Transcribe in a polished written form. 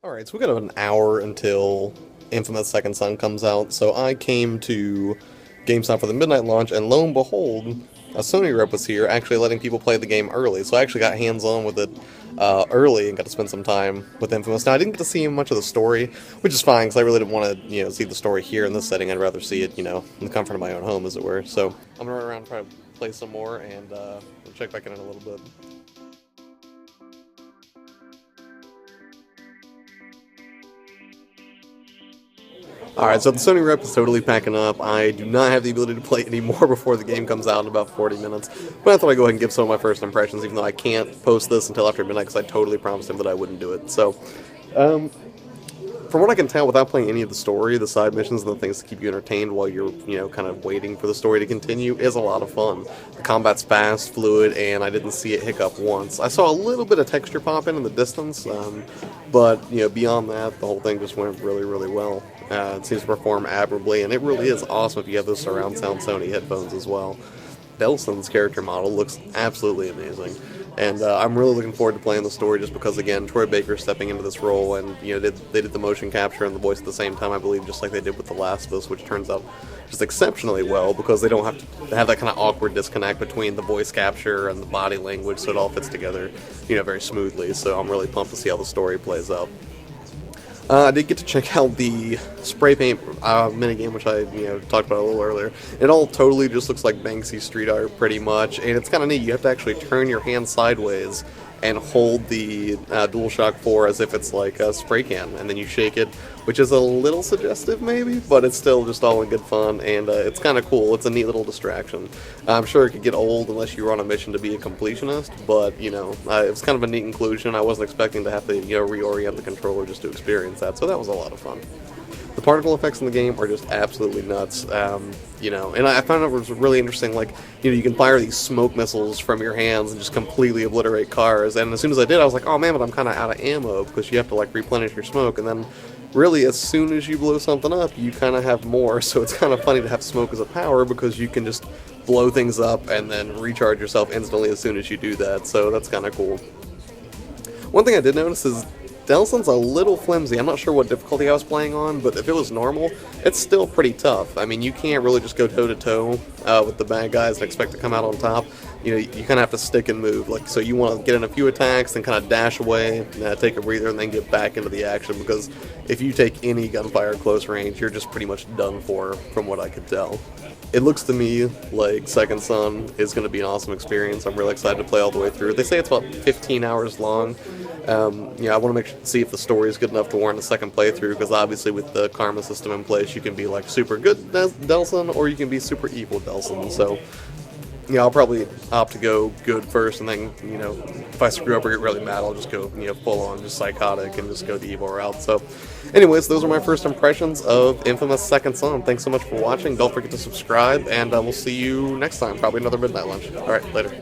Alright, so we got about an hour until Infamous Second Son comes out, so I came to GameStop for the midnight launch, and lo and behold, a Sony rep was here, actually letting people play the game early, so I actually got hands-on with it early and got to spend some time with Infamous. Now, I didn't get to see much of the story, which is fine, because I really didn't want to, see the story here in this setting. I'd rather see it, in the comfort of my own home, as it were. So, I'm going to run around and try to play some more, and we'll check back in a little bit. Alright, so the Sony rep is totally packing up. I do not have the ability to play anymore before the game comes out in about 40 minutes. But I thought I'd go ahead and give some of my first impressions, even though I can't post this until after midnight because I totally promised him that I wouldn't do it. So, from what I can tell, without playing any of the story, the side missions and the things to keep you entertained while you're, kind of waiting for the story to continue is a lot of fun. The combat's fast, fluid, and I didn't see it hiccup once. I saw a little bit of texture popping in the distance, but, beyond that, the whole thing just went really, really well. It seems to perform admirably, and it really is awesome if you have those surround sound Sony headphones as well. Delsin's character model looks absolutely amazing, and I'm really looking forward to playing the story just because, again, Troy Baker stepping into this role, and they did the motion capture and the voice at the same time, I believe, just like they did with The Last of Us, which turns out just exceptionally well because they don't have to have that kind of awkward disconnect between the voice capture and the body language, so it all fits together, very smoothly. So I'm really pumped to see how the story plays out. I did get to check out the spray paint minigame, which I talked about a little earlier. It all totally just looks like Banksy street art, pretty much, and it's kind of neat. You have to actually turn your hand sideways and hold the DualShock 4 as if it's like a spray can, and then you shake it, which is a little suggestive maybe, but it's still just all in good fun, and it's kind of cool. It's a neat little distraction. I'm sure it could get old unless you were on a mission to be a completionist, but, it was kind of a neat inclusion. I wasn't expecting to have to, reorient the controller just to experience that, so that was a lot of fun. The particle effects in the game are just absolutely nuts, and I found it was really interesting, like, you can fire these smoke missiles from your hands and just completely obliterate cars, and as soon as I did, I was like, oh man, but I'm kind of out of ammo, because you have to, like, replenish your smoke, and then, really, as soon as you blow something up, you kind of have more, so it's kind of funny to have smoke as a power, because you can just blow things up and then recharge yourself instantly as soon as you do that, so that's kind of cool. One thing I did notice is Delsin's a little flimsy. I'm not sure what difficulty I was playing on, but if it was normal, it's still pretty tough. I mean, you can't really just go toe-to-toe with the bad guys and expect to come out on top. You kind of have to stick and move. Like, so you want to get in a few attacks, then kind of dash away, take a breather, and then get back into the action, because if you take any gunfire at close range, you're just pretty much done for, from what I could tell. It looks to me like Second Son is going to be an awesome experience. I'm really excited to play all the way through. They say it's about 15 hours long. I want to see if the story is good enough to warrant a second playthrough, because obviously with the karma system in place, you can be like super good Delsin, or you can be super evil Delsin. So, I'll probably opt to go good first, and then, if I screw up or get really mad, I'll just go, full on just psychotic and just go the evil route. So, anyways, those are my first impressions of Infamous Second Son. Thanks so much for watching. Don't forget to subscribe, and we'll see you next time. Probably another midnight lunch. All right, later.